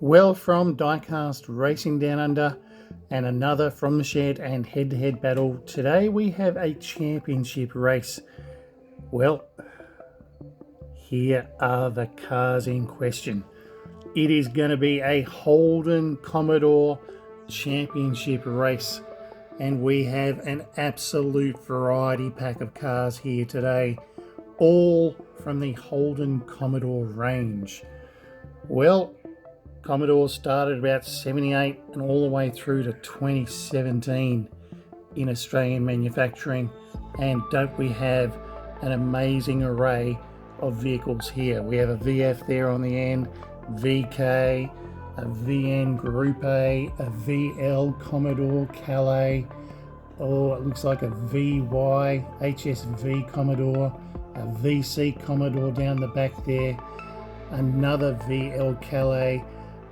Well, from Diecast Racing Down Under and another from the shed and head-to-head battle, today we have a championship race. Well, here are the cars in question. It is going to be a Holden Commodore championship race, and we have an absolute variety pack of cars here today, all from the Holden Commodore range. Well, Commodore started about 78 and all the way through to 2017 in Australian manufacturing, and don't we have an amazing array of vehicles here. We have a VF there on the end, VK, a VN Group A, a VL Commodore Calais, oh, it looks like a VY HSV Commodore, a VC Commodore down the back there, another VL Calais,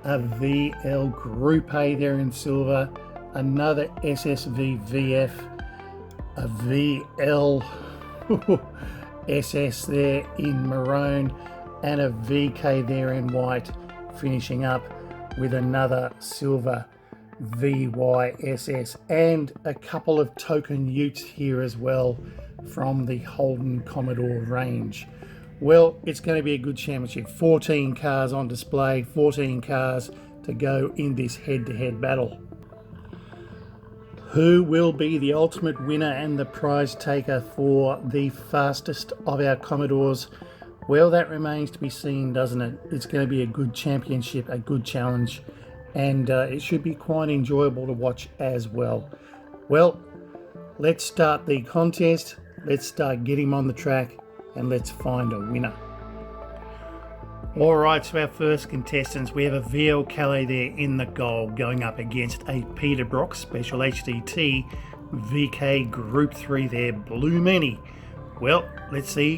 a VL Group A there in silver, another SSV VF, a VL SS there in maroon, and a VK there in white, finishing up with another silver VYSS, and a couple of token utes here as well from the Holden Commodore range. Well, it's going to be a good championship. 14 cars on display, 14 cars to go in this head-to-head battle. Who will be the ultimate winner and the prize taker for the fastest of our Commodores? Well, that remains to be seen, doesn't it? It's going to be a good championship, a good challenge, and it should be quite enjoyable to watch as well. Well, let's start the contest. Let's start getting him on the track, and let's find a winner. Alright, so our first contestants, we have a VL Calais there in the goal going up against a Peterbrook Special HDT VK Group 3 there, Blue Mini. Well, let's see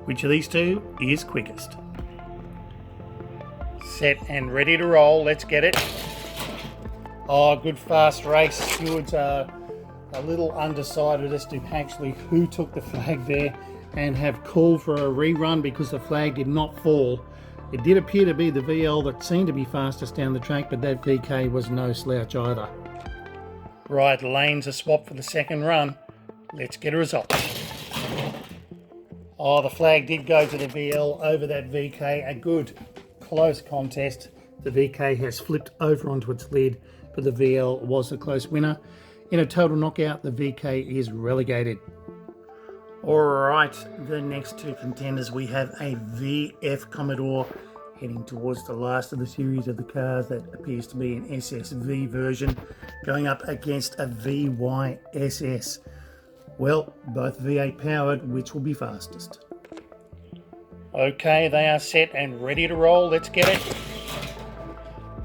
which of these two is quickest. Set and ready to roll, let's get it. Oh, good fast race. Stewards are a little undecided as to actually who took the flag there, and have called for a rerun because the flag did not fall. It did appear to be the VL that seemed to be fastest down the track, but that VK was no slouch either. Right, lanes are swapped for the second run. Let's get a result. Oh, the flag did go to the VL over that VK. A good close contest. The VK has flipped over onto its lid, but the VL was the close winner. In a total knockout, the VK is relegated. Alright, the next two contenders, we have a VF Commodore heading towards the last of the series of the cars that appears to be an SSV version, going up against a VYSS. Well, both V8 powered, which will be fastest? Okay, they are set and ready to roll, let's get it.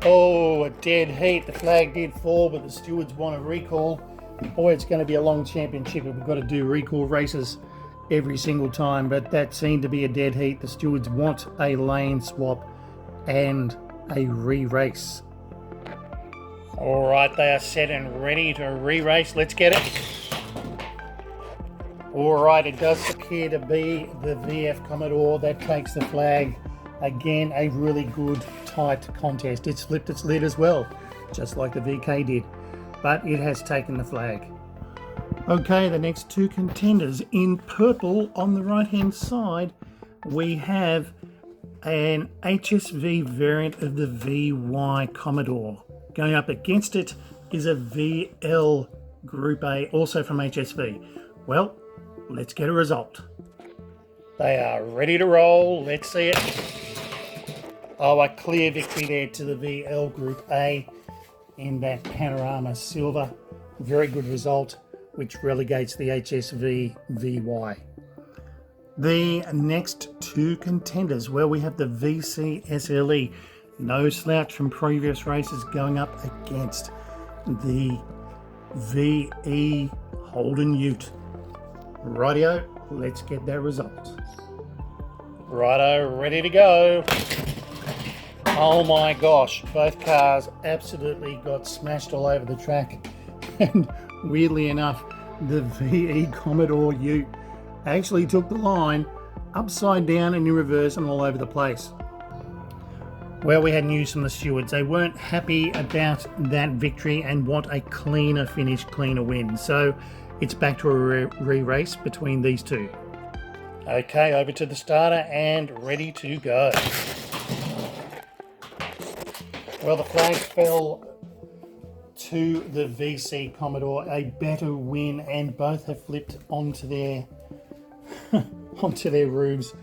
Oh, a dead heat, the flag did fall, but the stewards want a recall. Boy, it's going to be a long championship if we've got to do recall races every single time, but that seemed to be a dead heat. The stewards want a lane swap and a re-race. All right, they are set and ready to re-race. Let's get it. All right, it does appear to be the VF Commodore that takes the flag. Again, a really good, tight contest. It's flipped its lid as well, just like the VK did, but it has taken the flag. Okay, the next two contenders in purple on the right hand side, we have an HSV variant of the VY Commodore. Going up against it is a VL Group A, also from HSV. Well, let's get a result. They are ready to roll, let's see it. Oh, a clear victory there to the VL Group A in that Panorama Silver. Very good result, which relegates the HSV VY. The next two contenders, well, we have the VC SLE, no slouch from previous races, going up against the VE Holden Ute. Rightio, let's get that result. Righto, ready to go. Oh my gosh, both cars absolutely got smashed all over the track. And weirdly enough, the VE Commodore Ute actually took the line upside down and in reverse and all over the place. Well, we had news from the stewards. They weren't happy about that victory and want a cleaner finish, cleaner win. So it's back to a re-race between these two. Okay, over to the starter and ready to go. Well, the flag fell to the VC Commodore, a better win, and both have flipped onto their onto their roofs.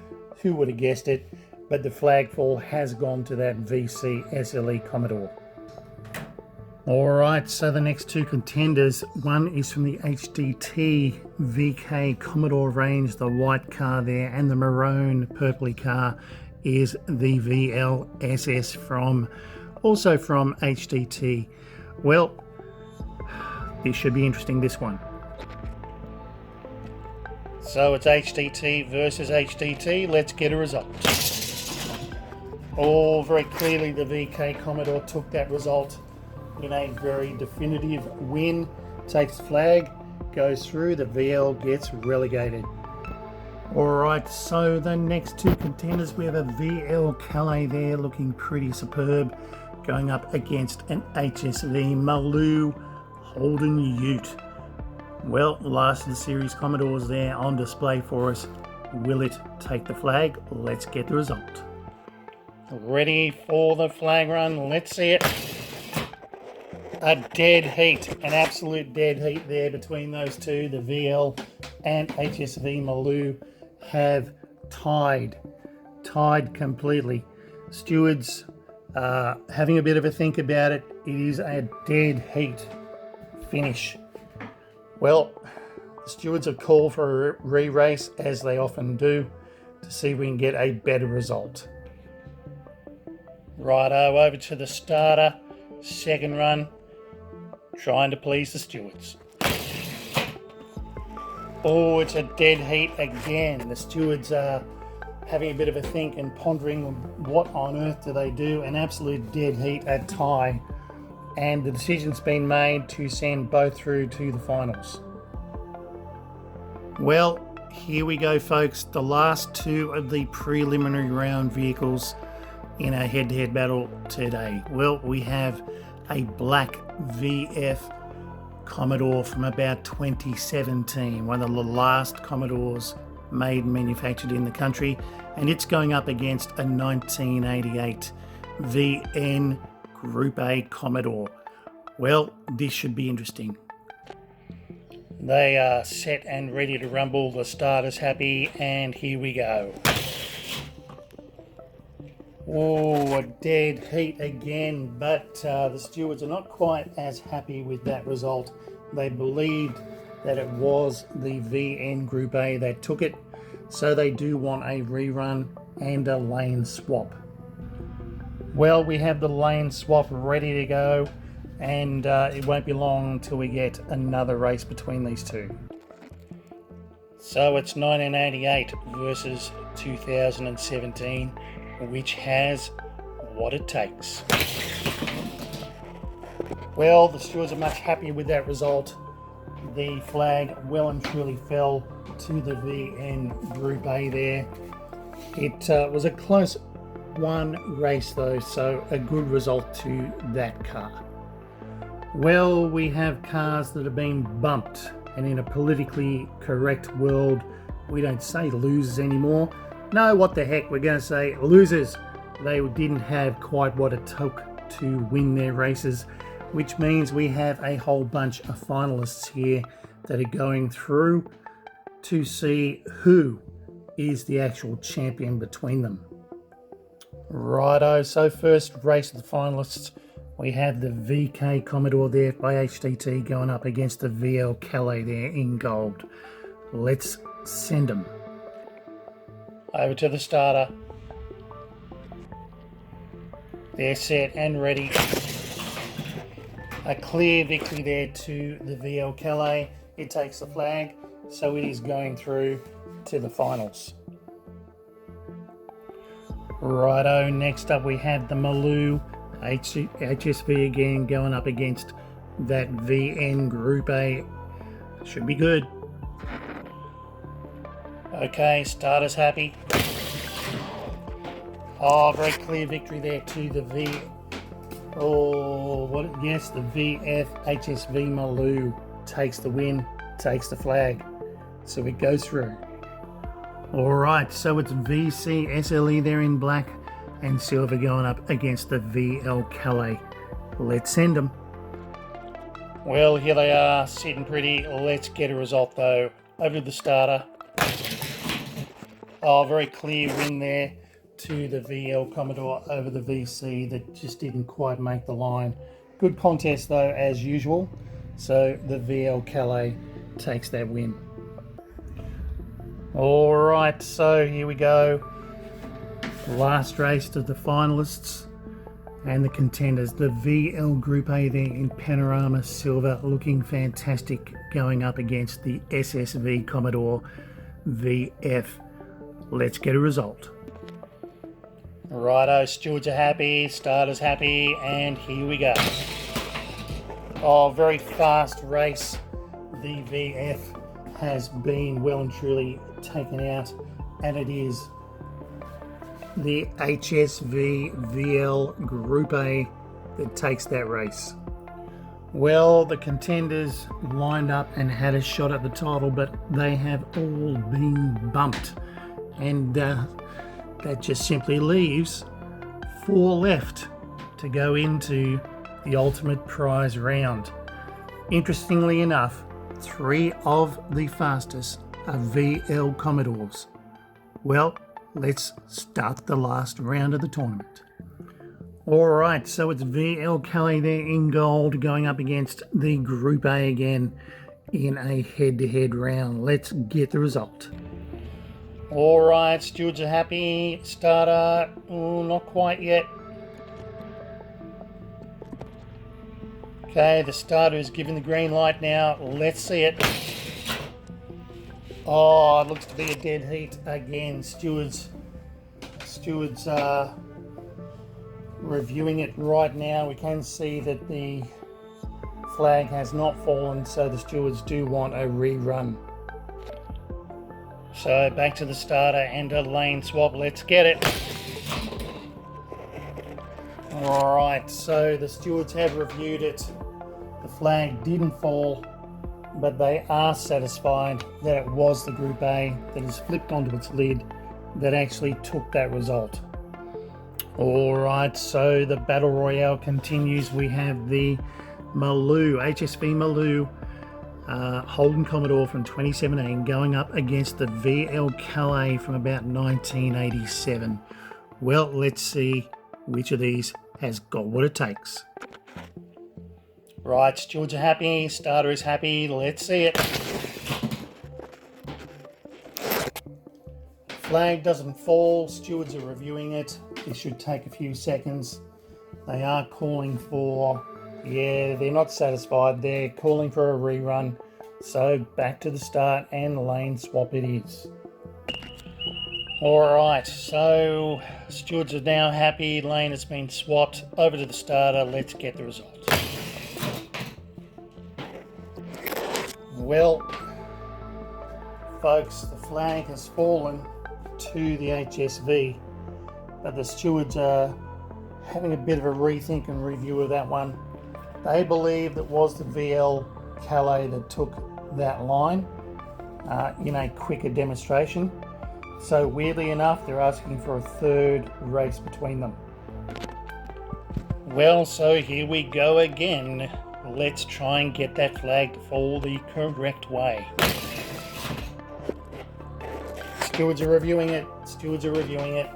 Who would have guessed it? But the flag fall has gone to that VC SLE Commodore. Alright, so the next two contenders, one is from the HDT VK Commodore range, the white car there, and the maroon purpley car is the VLSS also from HDT. Well, this should be interesting, this one. So it's HDT versus HDT. Let's get a result. Oh, very clearly the VK Commodore took that result in a very definitive win. Takes the flag, goes through, the VL gets relegated. Alright, so the next two contenders, we have a VL Calais there looking pretty superb, going up against an HSV Maloo Holden Ute. Well, last of the series Commodores there on display for us. Will it take the flag? Let's get the result. Ready for the flag run. Let's see it. A dead heat, an absolute dead heat there between those two. The VL and HSV Maloo have tied completely. Stewards having a bit of a think about it. It is a dead heat finish. Well, the stewards have called for a re-race, as they often do, to see if we can get a better result. Righto, over to the starter, second run, trying to please the stewards. Oh, it's a dead heat again. The stewards are having a bit of a think and pondering what on earth do they do. An absolute dead heat, a tie. And the decision's been made to send both through to the finals. Well, here we go, folks. The last two of the preliminary round vehicles in our head-to-head battle today. Well, we have a black VF Commodore from about 2017, one of the last Commodores made and manufactured in the country, and it's going up against a 1988 VN Group A Commodore. Well, this should be interesting. They are set and ready to rumble. The starter's happy, and here we go. Oh, a dead heat again, but the stewards are not quite as happy with that result. They believed that it was the VN Group A that took it, so they do want a rerun and a lane swap. Well, we have the lane swap ready to go, and it won't be long until we get another race between these two. So it's 1988 versus 2017, which has what it takes. Well, the stewards are much happier with that result. The flag well and truly fell to the VN Group A there. It was a close one race though, so a good result to that car. Well, we have cars that have been bumped, and in a politically correct world, we don't say losers anymore. No, what the heck, we're going to say losers. They didn't have quite what it took to win their races, which means we have a whole bunch of finalists here that are going through to see who is the actual champion between them. Righto, so first race of the finalists, we have the VK Commodore there by HDT going up against the VL Calais there in gold. Let's send them. Over to the starter. They're set and ready. A clear victory there to the VL Calais. It takes the flag, so it is going through to the finals. Righto, next up we have the Maloo HSV again going up against that VN Group A. Should be good. Okay, starter's happy. Oh, very clear victory there to the yes, the VF HSV Maloo takes the win, takes the flag. So it goes through. Alright, so it's VC SLE there in black and silver going up against the VL Calais. Let's send them. Well, here they are, sitting pretty. Let's get a result though. Over to the starter. Oh, very clear win there to the VL Commodore over the VC that just didn't quite make the line. Good contest though, as usual. So the VL Calais takes that win. All right, so here we go. Last race to the finalists and the contenders. The VL Group A there in Panorama Silver, looking fantastic, going up against the SSV Commodore VF. Let's get a result. Righto, stewards are happy, starters happy, and here we go. Oh, very fast race. The VF has been well and truly taken out, and it is the HSV VL Group A that takes that race. Well, the contenders lined up and had a shot at the title, but they have all been bumped, and that just simply leaves 4 left to go into the ultimate prize round. Interestingly enough, 3 of the fastest are VL Commodores. Well, let's start the last round of the tournament. Alright, so it's VL Calais there in gold going up against the Group A again in a head-to-head round. Let's get the result. Alright, stewards are happy. Starter, not quite yet. Okay, the starter is given the green light now. Let's see it. Oh, it looks to be a dead heat again. Stewards are reviewing it right now. We can see that the flag has not fallen, so the stewards do want a rerun. So back to the starter and a lane swap. Let's get it. Alright, so the stewards have reviewed it. The flag didn't fall, but they are satisfied that it was the Group A that is flipped onto its lid that actually took that result. Alright, so the Battle Royale continues. We have the Maloo, HSV Maloo, Holden Commodore from 2017 going up against the VL Calais from about 1987. Well, let's see which of these has got what it takes. Right, stewards are happy, starter is happy, let's see it. Flag doesn't fall, stewards are reviewing it. This should take a few seconds. They are calling for, they're not satisfied, they're calling for a rerun. So back to the start and lane swap it is. Alright, so stewards are now happy, lane has been swapped, over to the starter, let's get the result. Well, folks, the flag has fallen to the HSV, but the stewards are having a bit of a rethink and review of that one. They believe it was the VL Calais that took that line in a quicker demonstration. So weirdly enough, they're asking for a third race between them. Well, so here we go again. Let's try and get that flag to fall the correct way. Stewards are reviewing it. Stewards are reviewing it.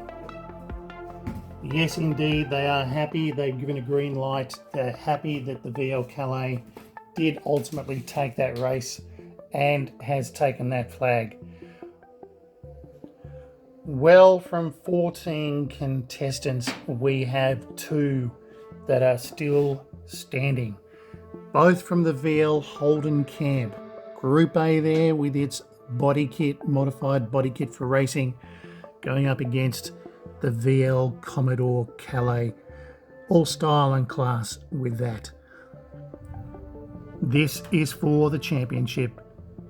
Yes, indeed, they are happy. They've given a green light. They're happy that the VL Calais did ultimately take that race and has taken that flag. Well, from 14 contestants, we have 2 that are still standing. Both from the VL Holden camp. Group A there with its body kit, modified body kit for racing, going up against the VL Commodore Calais. All style and class with that. This is for the championship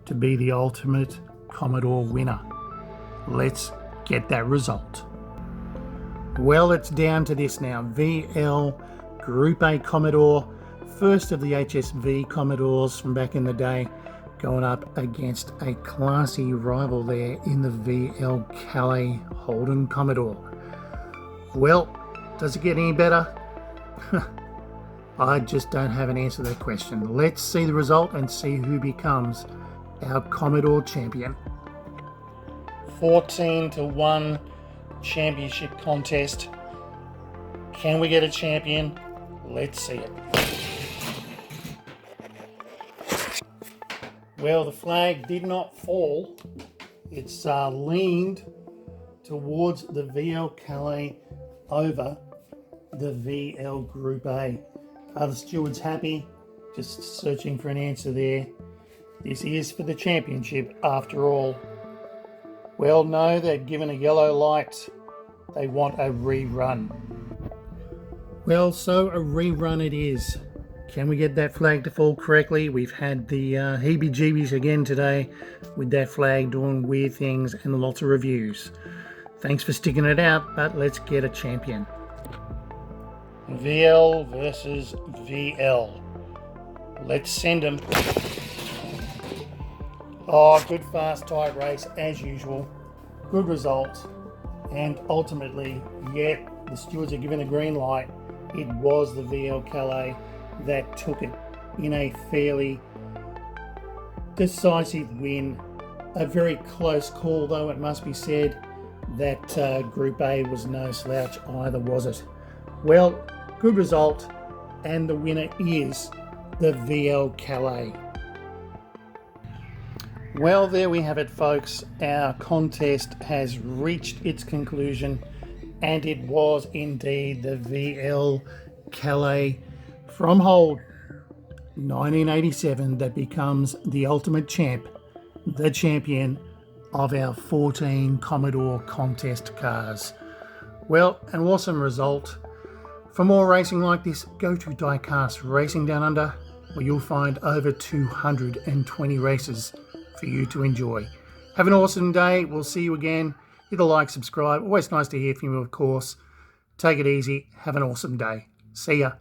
to be the ultimate Commodore winner. Let's get that result. Well, it's down to this now. VL Group A Commodore, first of the HSV Commodores from back in the day, going up against a classy rival there in the VL Calais Holden Commodore. Well, does it get any better? I just don't have an answer to that question. Let's see the result and see who becomes our Commodore champion. 14-1 championship contest. Can we get a champion? Let's see it. Well, the flag did not fall. It's leaned towards the VL Calais over the VL Group A. Are the stewards happy? Just searching for an answer there. This is for the championship after all. Well, no, they've given a yellow light. They want a rerun. Well, so a rerun it is. Can we get that flag to fall correctly? We've had the heebie-jeebies again today with that flag doing weird things and lots of reviews. Thanks for sticking it out, but let's get a champion. VL versus VL. Let's send them. Oh, good fast tight race as usual. Good result. And ultimately, yeah, the stewards are given a green light. It was the VL Calais that took it in a fairly decisive win. A very close call, though, it must be said. That Group A was no slouch either, was it? Well, good result, and the winner is the VL Calais. Well, there we have it, folks. Our contest has reached its conclusion, and it was indeed the VL Calais from Hold 1987 that becomes the ultimate champ, the champion of our 14 Commodore contest cars. Well, an awesome result. For more racing like this, go to Diecast Racing Down Under, where you'll find over 220 races for you to enjoy. Have an awesome day. We'll see you again. Hit a like, subscribe. Always nice to hear from you, of course. Take it easy. Have an awesome day. See ya.